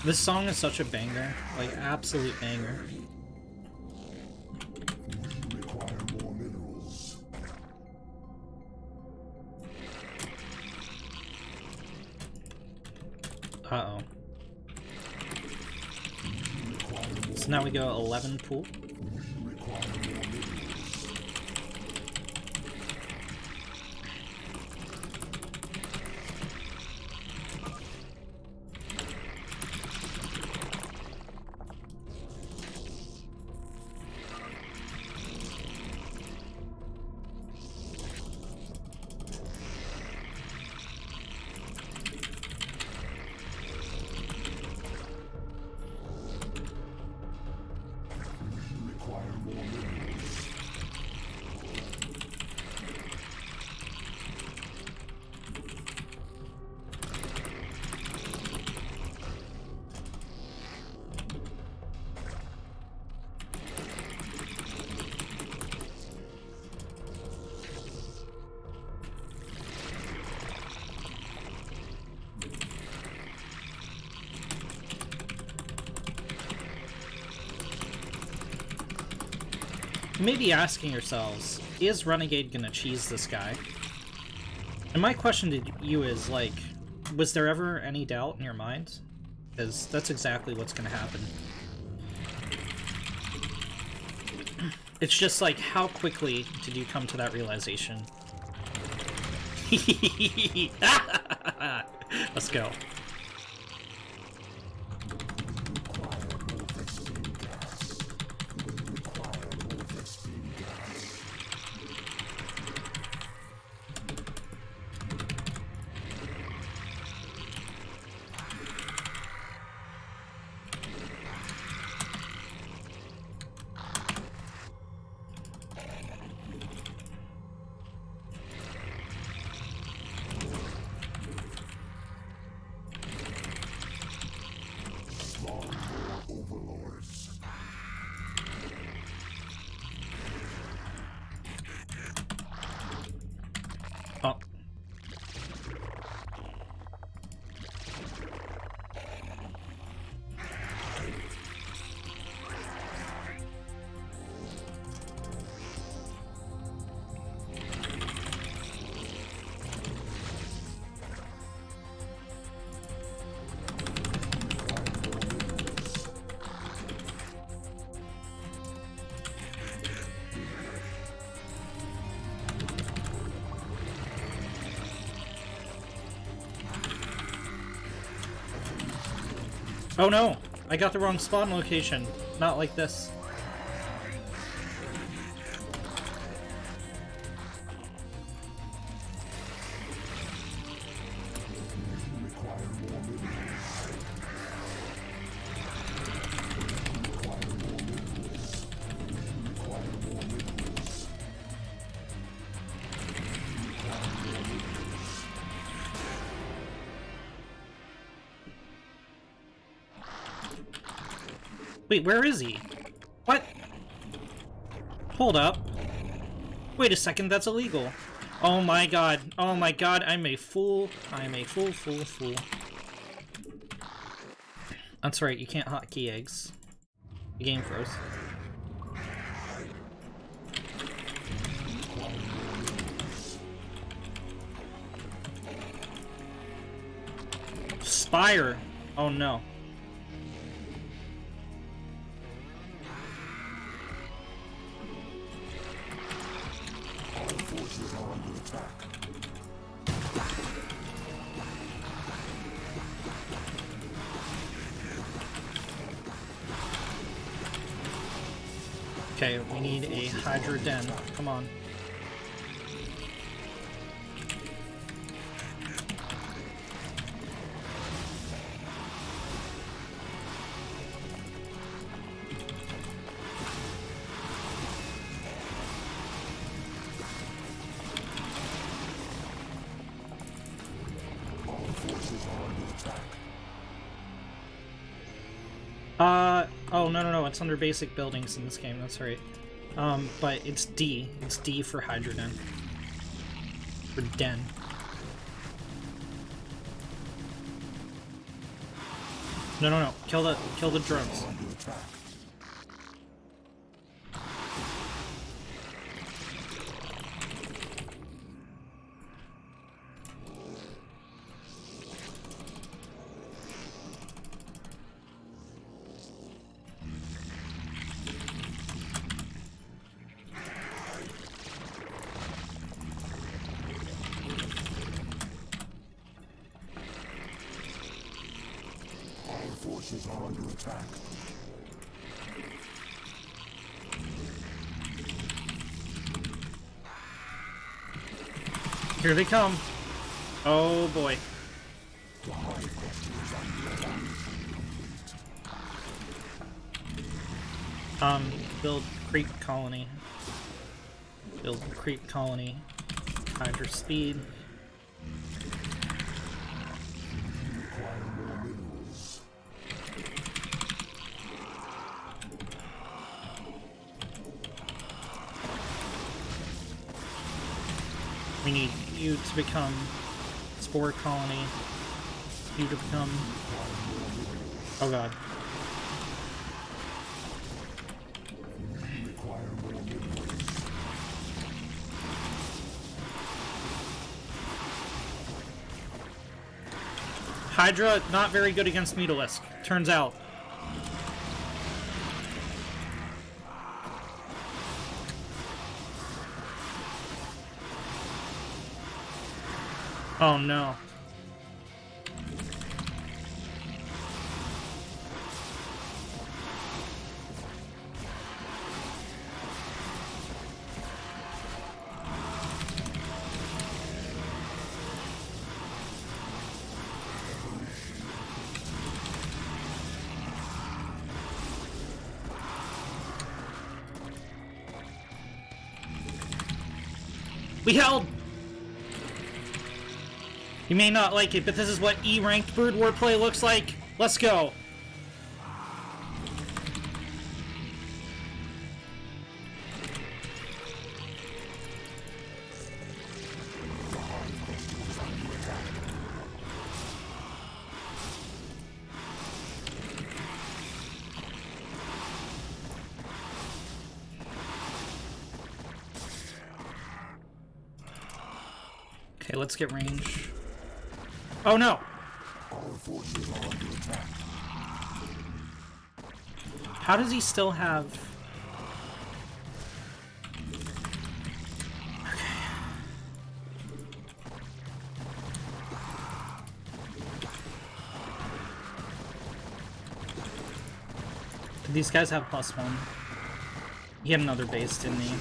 This song is such a banger, like absolute banger. Require more minerals. Uh-oh. So now we go 11 pool. Require more minerals. You may be asking yourselves, is Renegade gonna cheese this guy? And my question to you is, like, was there ever any doubt in your mind? Because that's exactly what's gonna happen. It's just like, how quickly did you come to that realization? Let's go. Oh. Oh no! I got the wrong spawn location. Not like this. Wait, where is he? What? Hold up. Wait a second, that's illegal. Oh my god. Oh my god, I'm a fool. I'm a fool. That's right, you can't hotkey eggs. The game froze. Spire! Oh no. Okay, we need a Hydra Den. Come on. Oh, no, it's under basic buildings in this game, that's right. But it's D. It's D for Hydra Den. For Den. No, no, no. Kill the drones. Forces are under attack. Here they come. Oh boy. The Hive cluster is under attack. Build creep colony. Build creep colony. Hydra speed. Require more minerals. We need you to become spore colony. You to become. Oh god. Require more minerals. Hydra, not very good against Mutalisk, turns out. Oh no. We held! You may not like it, but this is what E-ranked Brood War play looks like. Let's go! Okay, let's get range. Oh no! Our forces are under attack. How does he still have... Did these guys have +1? He had another base, didn't he?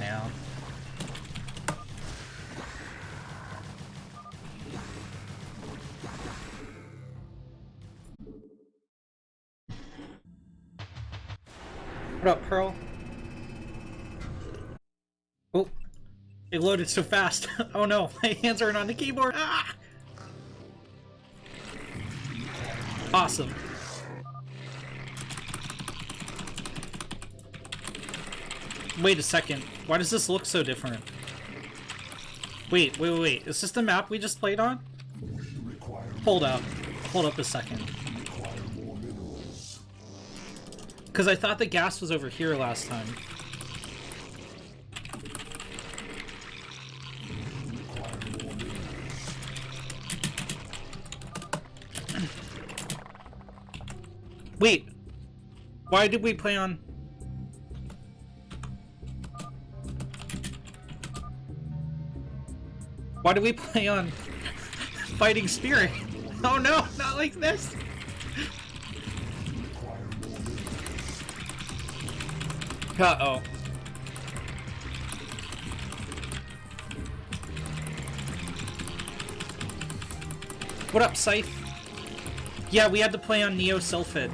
Yeah. What up, Pearl? Oh, it loaded so fast. Oh no, my hands aren't on the keyboard. Ah! Awesome. Wait a second. Why does this look so different? Wait. Is this the map we just played on? Hold up. Hold up a second. Because I thought the gas was over here last time. Wait. Why did we play on... Why did we play on Fighting Spirit? Oh no, not like this! Uh-oh. What up, Scythe? Yeah, we had to play on Neo Sylphid.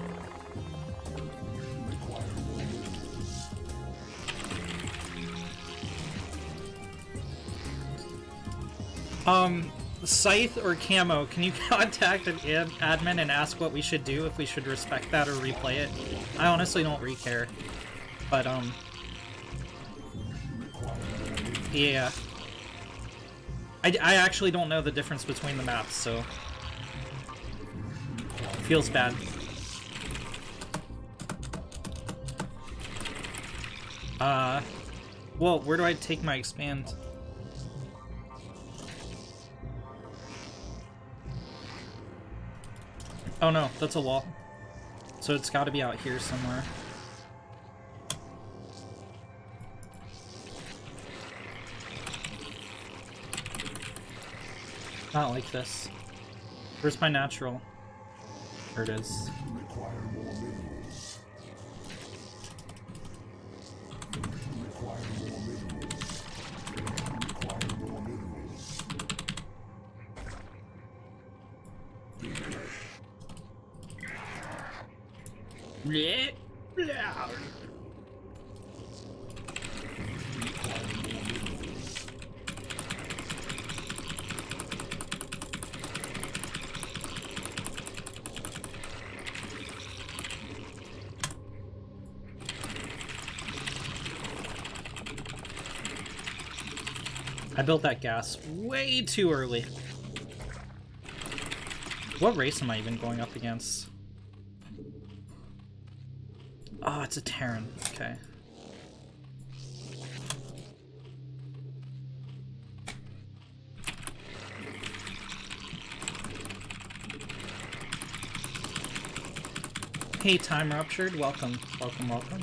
Scythe or Camo, can you contact an admin and ask what we should do, if we should respect that or replay it? I honestly don't really care. But, yeah. I actually don't know the difference between the maps, so... Feels bad. Well, where do I take my expand? Oh no, that's a wall. So it's gotta be out here somewhere. Not like this. Where's my natural? There it is. Require more minerals. Require more minerals. Require more minerals. Bleh. Blah. Require more minerals. I built that gas way too early. What race am I even going up against? Oh, it's a Terran. Okay. Hey, Time Ruptured. Welcome. Welcome, welcome.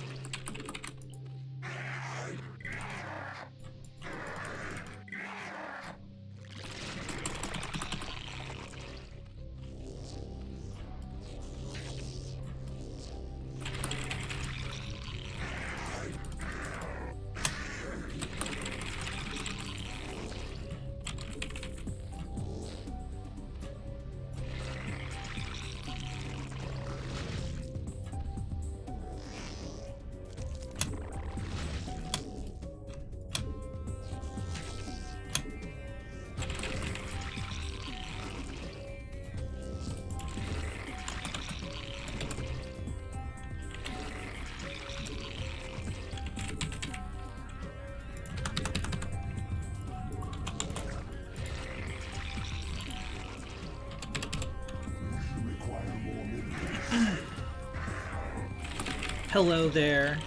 Hello there.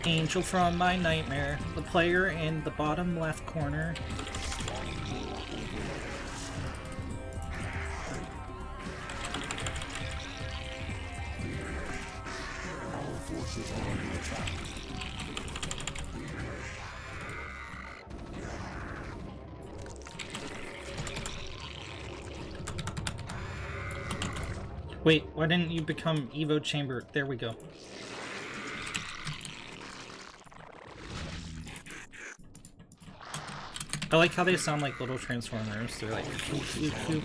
Angel from my nightmare. The player in the bottom left corner. Our forces are under attack. Wait, why didn't you become Evo Chamber? There we go. I like how they sound like little Transformers. They're like, shoop, shoop, shoop.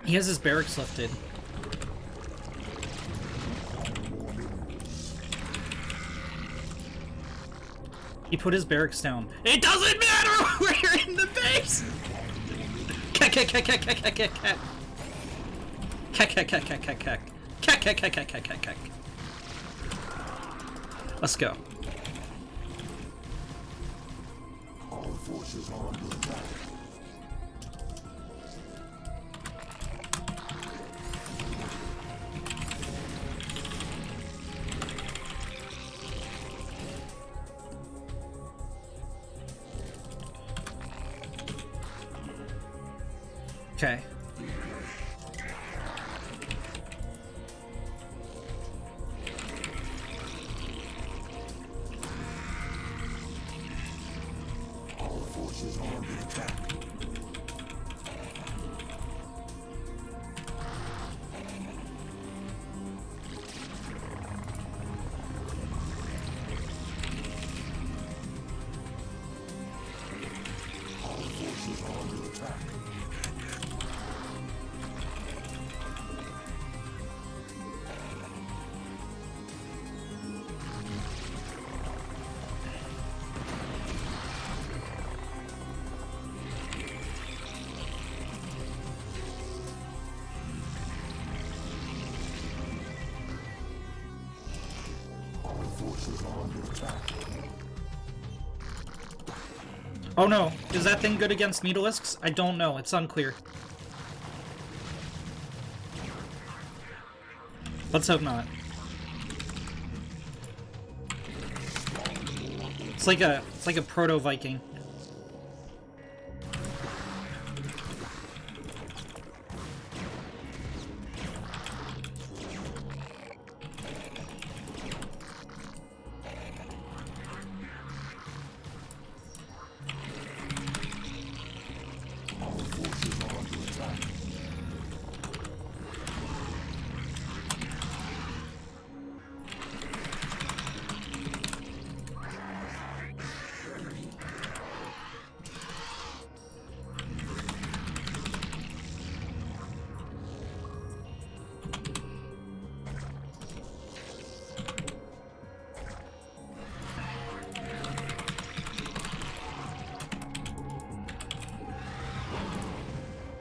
He has his barracks lifted. He put his barracks down. It doesn't matter! We're in the base! Cat, cat, cat, cat, cat, cat, cat, cat. Cat, cat, cat, cat, cat, cat. Cat, cat, cat, cat, cat, cat, cat. Let's go. Our forces are under attack. Okay. Our forces are under attack. Our forces are under attack. attack. Oh no, is that thing good against Needleisks? I don't know, it's unclear. Let's hope not. It's like a proto-Viking.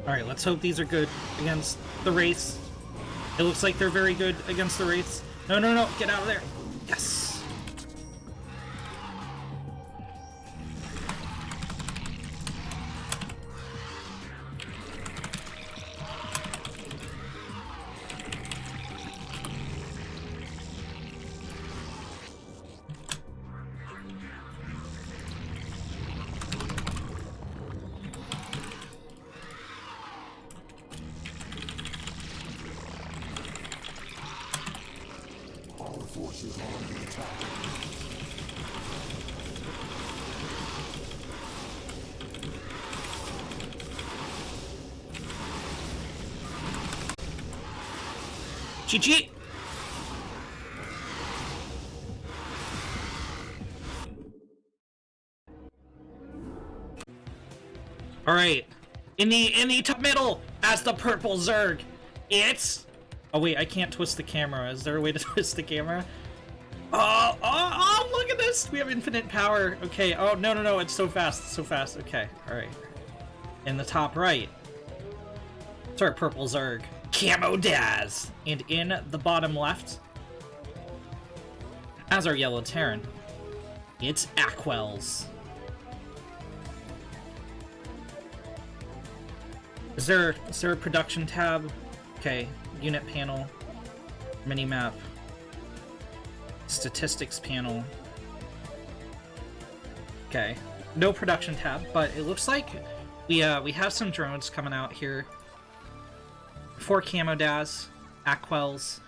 Alright, let's hope these are good against the Wraiths. It looks like they're very good against the Wraiths. No, no, no, get out of there. Yes! Forces are under attack. GG! Alright. In the top middle, as the purple Zerg, it's... Oh wait, I can't twist the camera. Is there a way to twist the camera? Oh, look at this! We have infinite power. Okay, oh, no, no, no, it's so fast, so fast. Okay, alright. In the top right, it's our purple Zerg, Camo Daz. And in the bottom left, as our yellow Terran, it's Akwelz. Is there a production tab? Okay, unit panel, minimap, statistics panel. Okay, no production tab, but it looks like we have some drones coming out here. 4 Camo Daz, Akwelz.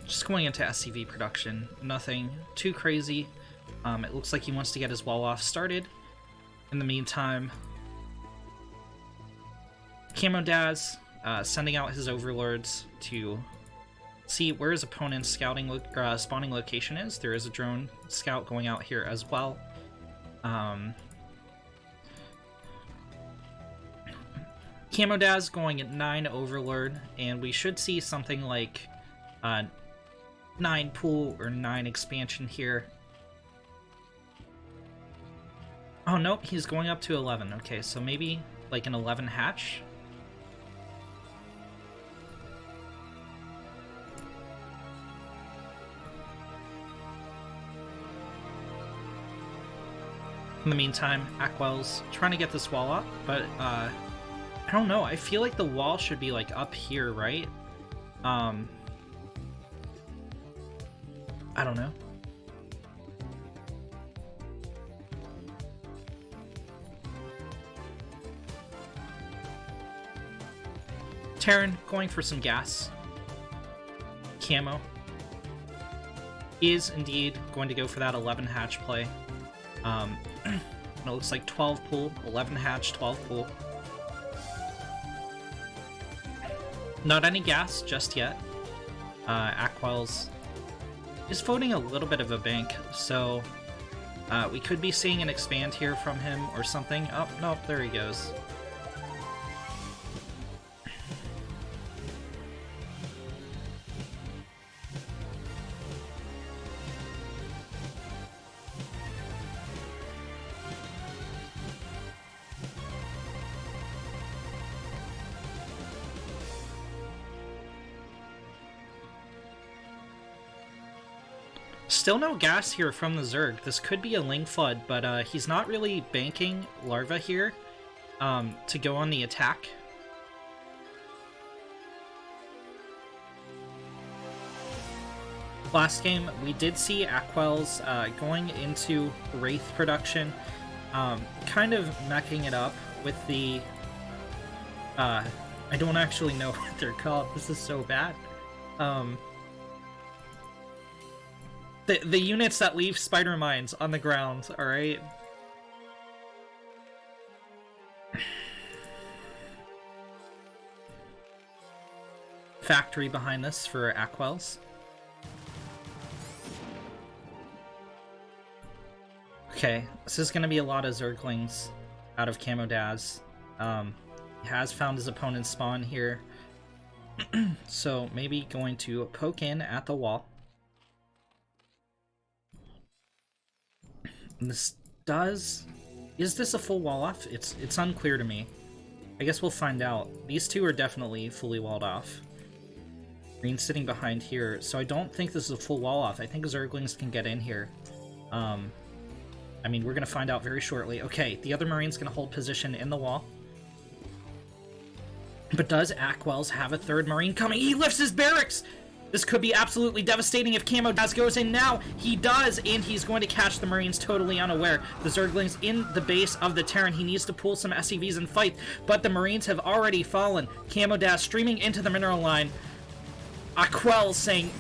Just going into SCV production, nothing too crazy. It looks like he wants to get his wall off started. In the meantime, Camo Daz sending out his overlords to see where his opponent's spawning location is. There is a drone scout going out here as well. Camo Daz going at 9 overlord, and we should see something like 9 pool or 9 expansion here. Oh nope, he's going up to 11. Okay, so maybe like an 11 hatch. In the meantime, Akwelz trying to get this wall up, but I don't know. I feel like the wall should be like up here, right? I don't know. Terran going for some gas. Camo is indeed going to go for that 11 hatch play. It looks like 12 pool, 11 hatch, 12 pool. Not any gas just yet. Akwelz is voting a little bit of a bank, so we could be seeing an expand here from him or something. Oh, no, there he goes. Still no gas here from the Zerg. This could be a Ling Flood, but he's not really banking Larva here to go on the attack. Last game, we did see Akwelz going into Wraith production, kind of meching it up with the... I don't actually know what they're called. This is so bad. The units that leave spider mines on the ground, alright? Factory behind this for Akwelz. Okay, this is going to be a lot of Zerglings out of Camo Daz. He has found his opponent's spawn here. So maybe going to poke in at the wall. And this does... Is this a full wall off? It's unclear to me. I guess we'll find out. These two are definitely fully walled off. Green's sitting behind here, so I don't think this is a full wall off. I think Zerglings can get in here. I mean, we're going to find out very shortly. Okay, the other Marine's going to hold position in the wall. But does Akwelz have a third Marine coming? He lifts his barracks! This could be absolutely devastating if Camo Daz goes in now. He does, and he's going to catch the Marines totally unaware. The Zerglings in the base of the Terran. He needs to pull some SCVs and fight, but the Marines have already fallen. Camo Daz streaming into the mineral line. Akwelz saying,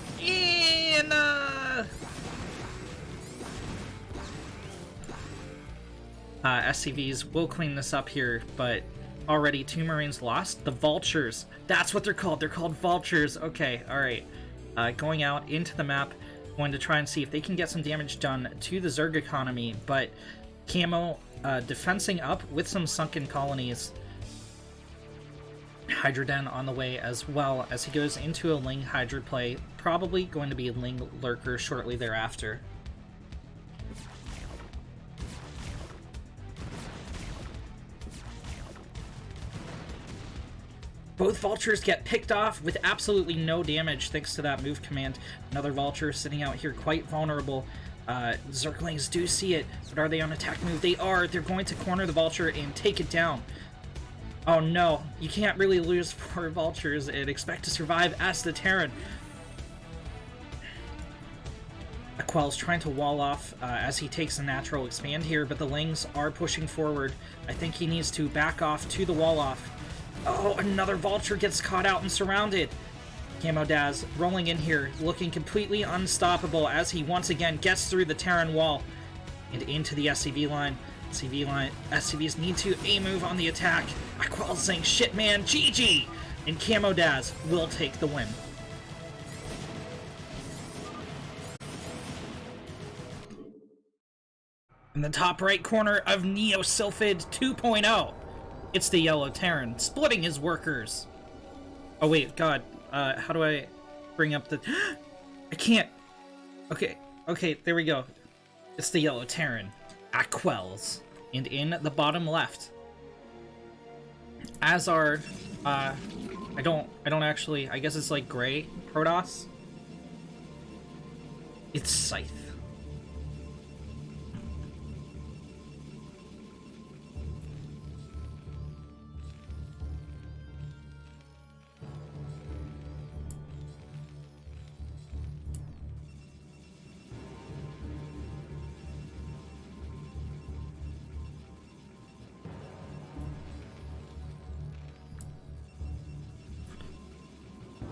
SCVs will clean this up here, but already 2 Marines lost. The Vultures, that's what they're called. They're called Vultures. Okay, alright. Going out into the map, going to try and see if they can get some damage done to the Zerg economy, but Camo defensing up with some sunken colonies. Hydra Den on the way as well as he goes into a Ling Hydra play, probably going to be a Ling Lurker shortly thereafter. Both Vultures get picked off with absolutely no damage thanks to that move command. Another Vulture sitting out here quite vulnerable. Zerglings do see it, but are they on attack move? They are. They're going to corner the Vulture and take it down. Oh no, you can't really lose 4 Vultures and expect to survive as the Terran. Akwelz trying to wall off as he takes a natural expand here, but the Lings are pushing forward. I think he needs to back off to the wall off. Oh, another Vulture gets caught out and surrounded. Camo Daz rolling in here, looking completely unstoppable as he once again gets through the Terran wall and into the SCV line. SCVs need to A-move on the attack. Akwelz saying, shit man, GG! And Camo Daz will take the win. In the top right corner of Neo Sylphid 2.0, it's the Yellow Terran, splitting his workers. Oh wait, god, how do I bring up the... I can't! Okay, there we go. It's the Yellow Terran, Akwelz. And in the bottom left, as are, I don't actually, I guess it's like gray Protoss. It's Scythe.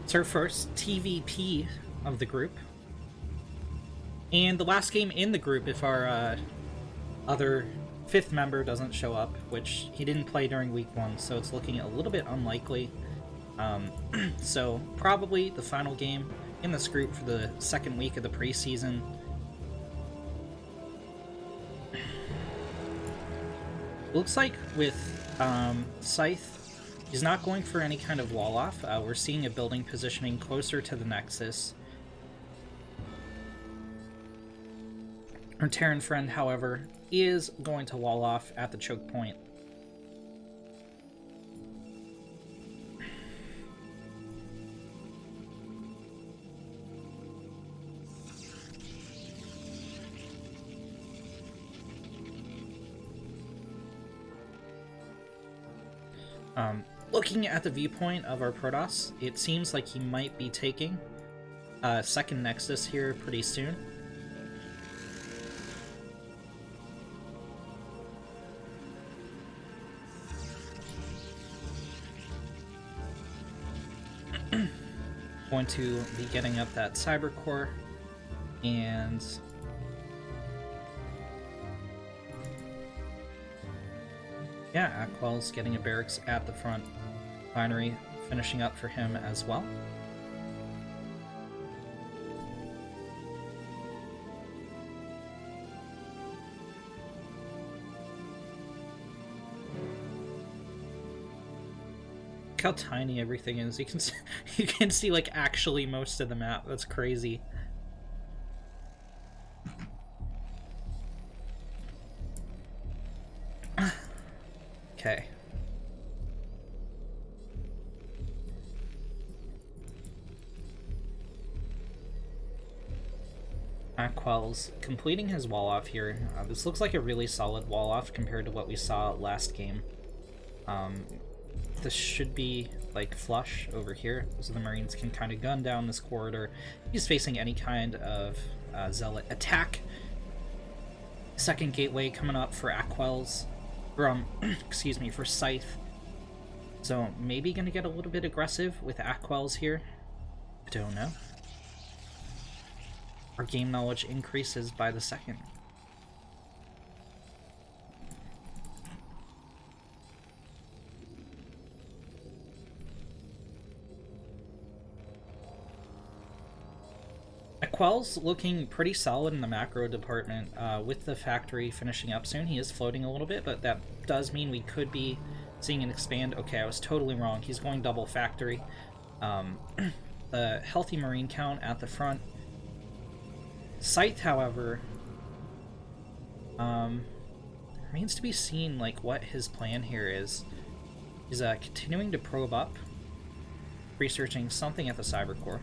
It's our first TVP of the group. And the last game in the group if our other 5th member doesn't show up, which he didn't play during week 1, so it's looking a little bit unlikely. So probably the final game in this group for the 2nd week of the preseason. Looks like with Scythe, he's not going for any kind of wall off. We're seeing a building positioning closer to the Nexus. Our Terran friend, however, is going to wall off at the choke point. Looking at the viewpoint of our Protoss, it seems like he might be taking second Nexus here pretty soon. Going to be getting up that Cyber Core, and yeah, Akwelz getting a barracks at the front. Binary finishing up for him as well. How tiny everything is. You can see, you can see like actually most of the map. That's crazy. Okay. Akwelz completing his wall off here. This looks like a really solid wall off compared to what we saw last game. This should be like flush over here, so the Marines can kind of gun down this corridor. He's facing any kind of zealot attack. Second gateway coming up for Akwelz, from excuse me, for Scythe. So maybe gonna get a little bit aggressive with Akwelz here. I don't know. Our game knowledge increases by the second. Akwelz looking pretty solid in the macro department, with the factory finishing up soon. He is floating a little bit, but that does mean we could be seeing an expand. Okay, I was totally wrong. He's going double factory. The healthy Marine count at the front. Scythe, however, remains to be seen like what his plan here is. He's continuing to probe up, researching something at the Cyber Core.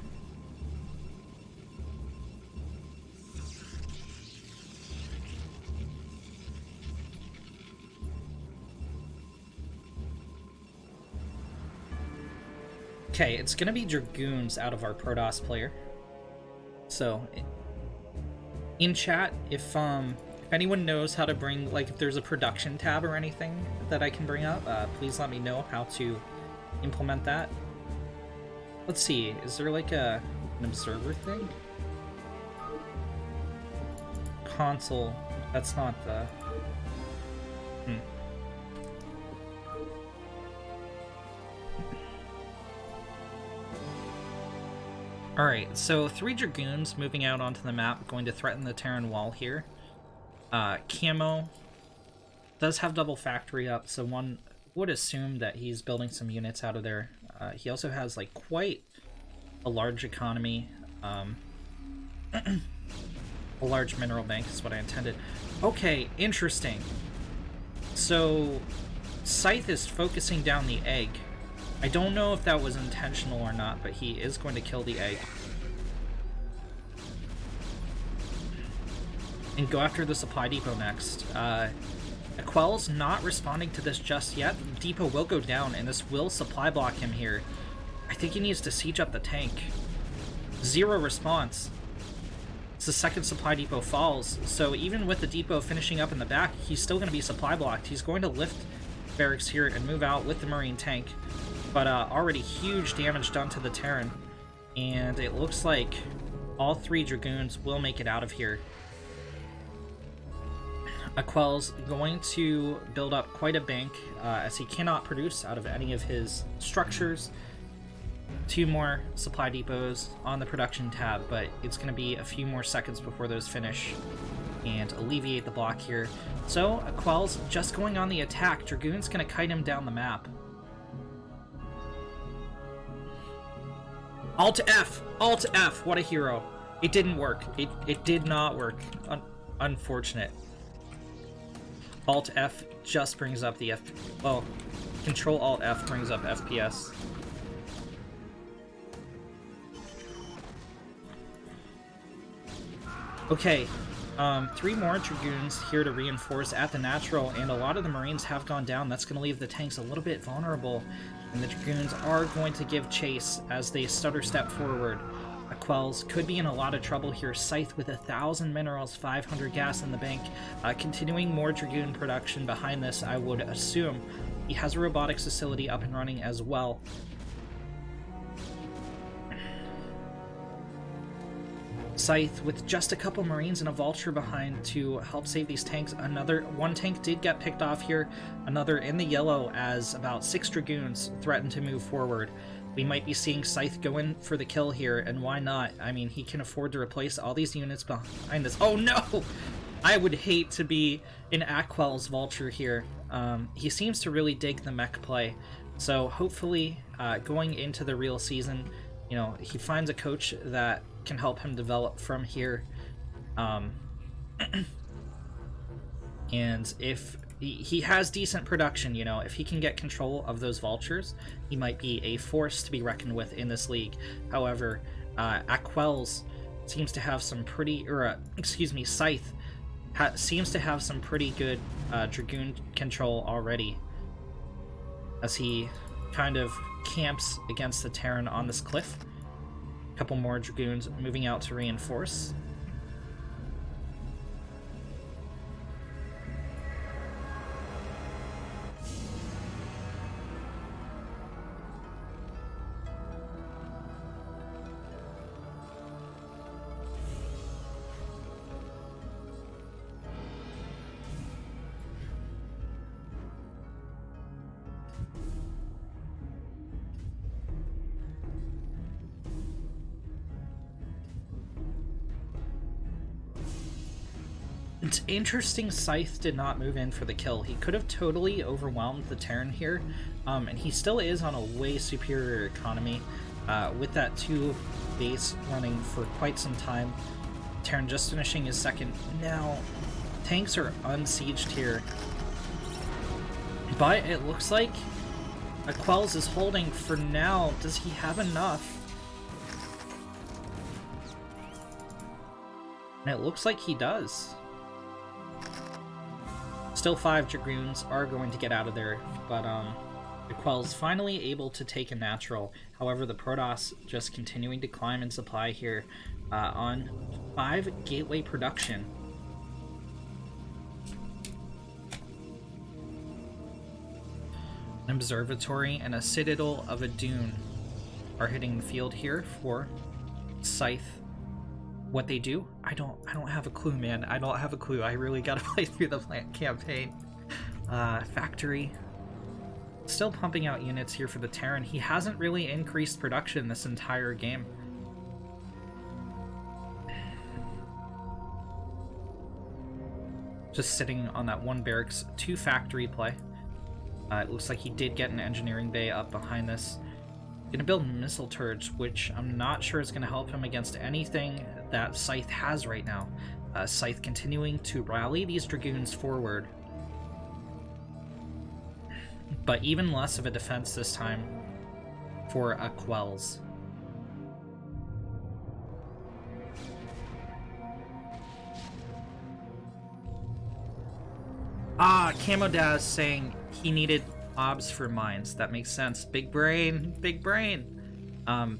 Okay, it's gonna be Dragoons out of our Protoss player. So, in chat, if anyone knows how to bring, like, if there's a production tab or anything that I can bring up, please let me know how to implement that. Let's see, is there like an observer thing? Console, that's not the... Alright, so 3 Dragoons moving out onto the map, going to threaten the Terran wall here. Camo does have double factory up, so one would assume that he's building some units out of there. He also has like quite a large economy. A large mineral bank is what I intended. Okay, interesting. So Scythe is focusing down the egg. I don't know if that was intentional or not, but he is going to kill the egg. And go after the supply depot next. Akwelz not responding to this just yet. The depot will go down, and this will supply block him here. I think he needs to siege up the tank. 0 response. It's the second supply depot falls, so even with the depot finishing up in the back, he's still going to be supply blocked. He's going to lift barracks here and move out with the Marine tank. But already huge damage done to the Terran, and it looks like all 3 Dragoons will make it out of here. Akwelz going to build up quite a bank, as he cannot produce out of any of his structures. 2 more supply depots on the production tab, but it's going to be a few more seconds before those finish and alleviate the block here. So Akwelz just going on the attack. Dragoon's going to kite him down the map. Alt F! Alt F! What a hero. It didn't work. It did not work. Unfortunate. Alt F just brings up the well, Control Alt F brings up FPS. Okay. 3 more Dragoons here to reinforce at the natural, and a lot of the Marines have gone down. That's going to leave the tanks a little bit vulnerable, and the Dragoons are going to give chase as they stutter step forward. Akwelz could be in a lot of trouble here. Scythe with 1,000 minerals, 500 gas in the bank. Continuing more Dragoon production behind this, I would assume. He has a robotics facility up and running as well. Scythe with just a couple Marines and a Vulture behind to help save these tanks. One tank did get picked off here, another in the yellow as about 6 Dragoons threaten to move forward. We might be seeing Scythe go in for the kill here, and why not? I mean, he can afford to replace all these units behind us. Oh no! I would hate to be an Akwelz Vulture here. He seems to really dig the mech play, so hopefully going into the real season, you know, he finds a coach that can help him develop from here. And if he has decent production, you know, if he can get control of those Vultures, he might be a force to be reckoned with in this league. However, Akwelz seems to have some pretty, Scythe seems to have some pretty good Dragoon control already, as he kind of camps against the Terran on this cliff. A couple more Dragoons moving out to reinforce. It's interesting Scythe did not move in for the kill. He could have totally overwhelmed the Terran here, and he still is on a way superior economy. With that 2 base running for quite some time, Terran just finishing his second. Now, tanks are unsieged here, but it looks like Akwelz is holding for now. Does he have enough? And it looks like he does. Still 5 Dragoons are going to get out of there, but Akwelz finally able to take a natural. However, the Protoss just continuing to climb in supply here on 5 gateway production. An observatory and a citadel of a dune are hitting the field here for Scythe. What they do, I don't have a clue, man. I don't have a clue. I really gotta play through the plant campaign. Factory still pumping out units here for the Terran. He hasn't really increased production this entire game. Just sitting on that 1 barracks, 2 factory play. It looks like he did get an engineering bay up behind this. Gonna build missile turrets, which I'm not sure is gonna help him against anything that Scythe has right now. Scythe continuing to rally these Dragoons forward, but even less of a defense this time for Akwelz. Camo Daz saying he needed obs for mines. That makes sense. Big brain, big brain.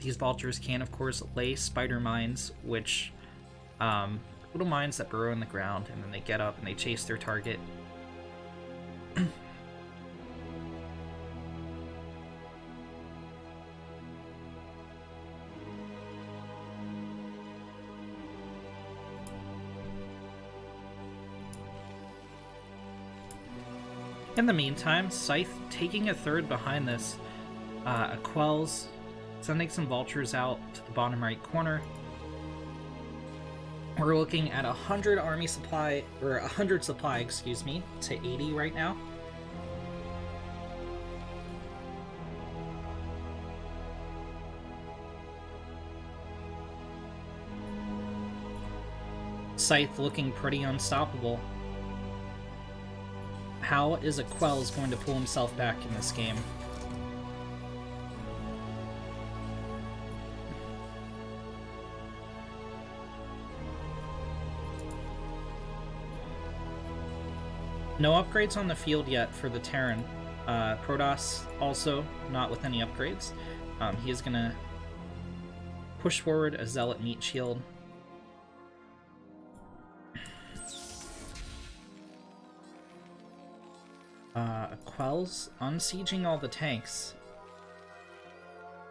These Vultures can, of course, lay spider mines, which little mines that burrow in the ground, and then they get up and they chase their target. In the meantime, Scythe taking a third behind this. Akwelz sending some Vultures out to the bottom right corner. We're looking at 100 army supply, or 100 supply, excuse me, to 80 right now. Scythe looking pretty unstoppable. How is Akwelz going to pull himself back in this game? No upgrades on the field yet for the Terran. Protoss also not with any upgrades. He is gonna push forward a Zealot Meat Shield. Akwelz unsieging all the tanks.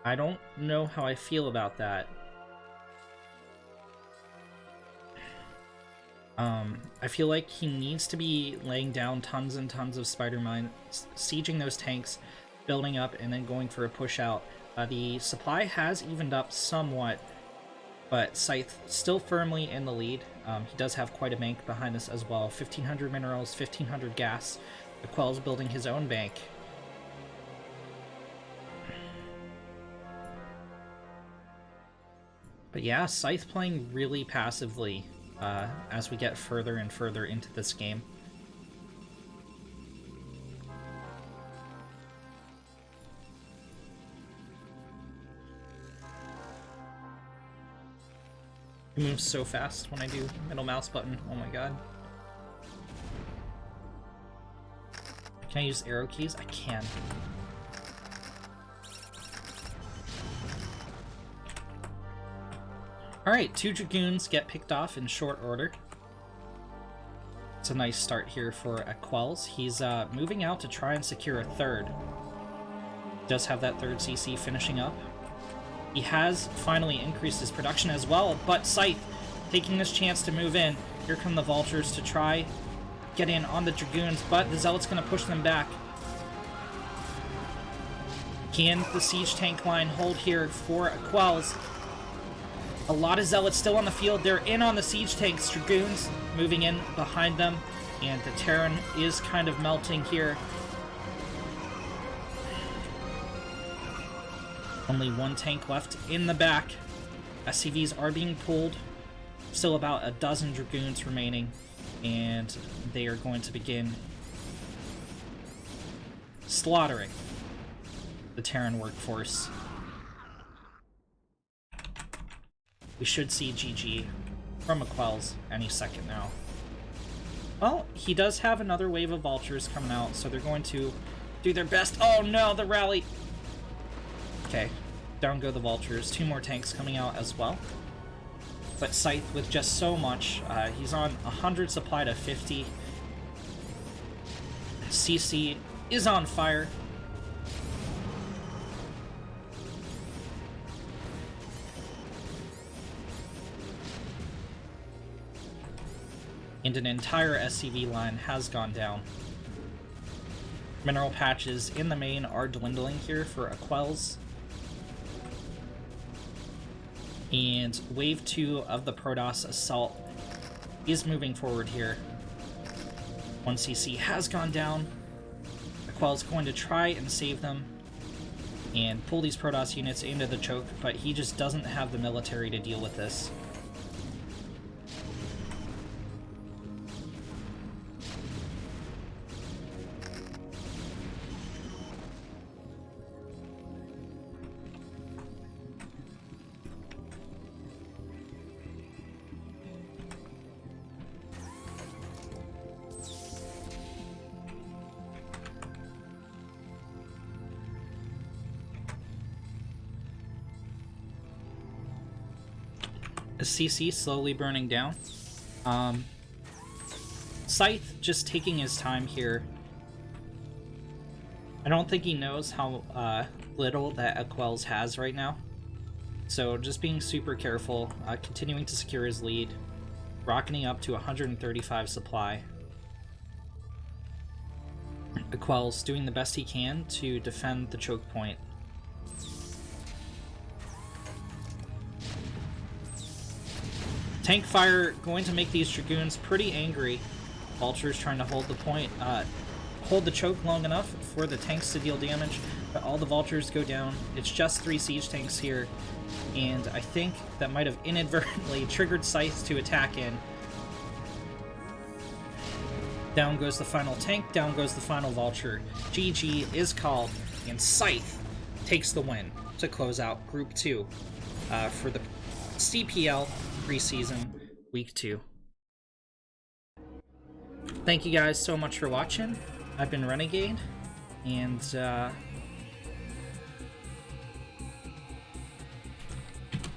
I don't know how I feel about that. I feel like he needs to be laying down tons and tons of spider mines, sieging those tanks, building up, and then going for a push out. The supply has evened up somewhat, but Scythe still firmly in the lead. He does have quite a bank behind this as well. 1,500 minerals, 1,500 gas. Akwelz building his own bank. But yeah, Scythe playing really passively as we get further and further into this game. It moves so fast when I do middle mouse button. Oh my god. Can I use arrow keys? I can. Alright, 2 Dragoons get picked off in short order. It's a nice start here for Akwelz. He's moving out to try and secure a third. Does have that third CC finishing up. He has finally increased his production as well, but Scythe taking this chance to move in. Here come the Vultures to try get in on the Dragoons, but the Zealot's going to push them back. Can the siege tank line hold here for Akwelz? A lot of Zealots still on the field. They're in on the siege tanks. Dragoons moving in behind them, and the Terran is kind of melting here. Only 1 tank left in the back. SCVs are being pulled. Still about a dozen Dragoons remaining, and they are going to begin slaughtering the Terran workforce. We should see GG from Akwelz any second now. Well, he does have another wave of Vultures coming out, so they're going to do their best. Oh no, the rally! Okay, down go the Vultures. 2 more tanks coming out as well. But Scythe with just so much. He's on 100 supply to 50. CC is on fire. And an entire SCV line has gone down. Mineral patches in the main are dwindling here for Akwelz. And wave 2 of the Protoss assault is moving forward here. 1 CC has gone down. Akwelz going to try and save them and pull these Protoss units into the choke, but he just doesn't have the military to deal with this. A CC slowly burning down. Scythe just taking his time here. I don't think he knows how little that Akwelz has right now. So just being super careful, continuing to secure his lead, rocketing up to 135 supply. Akwelz doing the best he can to defend the choke point. Tank fire going to make these Dragoons pretty angry. Vultures trying to hold the point, hold the choke long enough for the tanks to deal damage, but all the Vultures go down. It's just 3 siege tanks here, and I think that might have inadvertently triggered Scythe to attack in. Down goes the final tank, down goes the final Vulture. GG is called, and Scythe takes the win to close out Group 2 for the CPL preseason Week 2. thank you guys so much for watching. I've been Renegade, and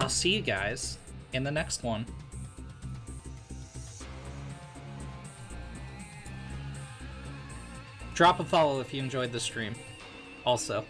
I'll see you guys in the next one. Drop a follow if you enjoyed the stream, also.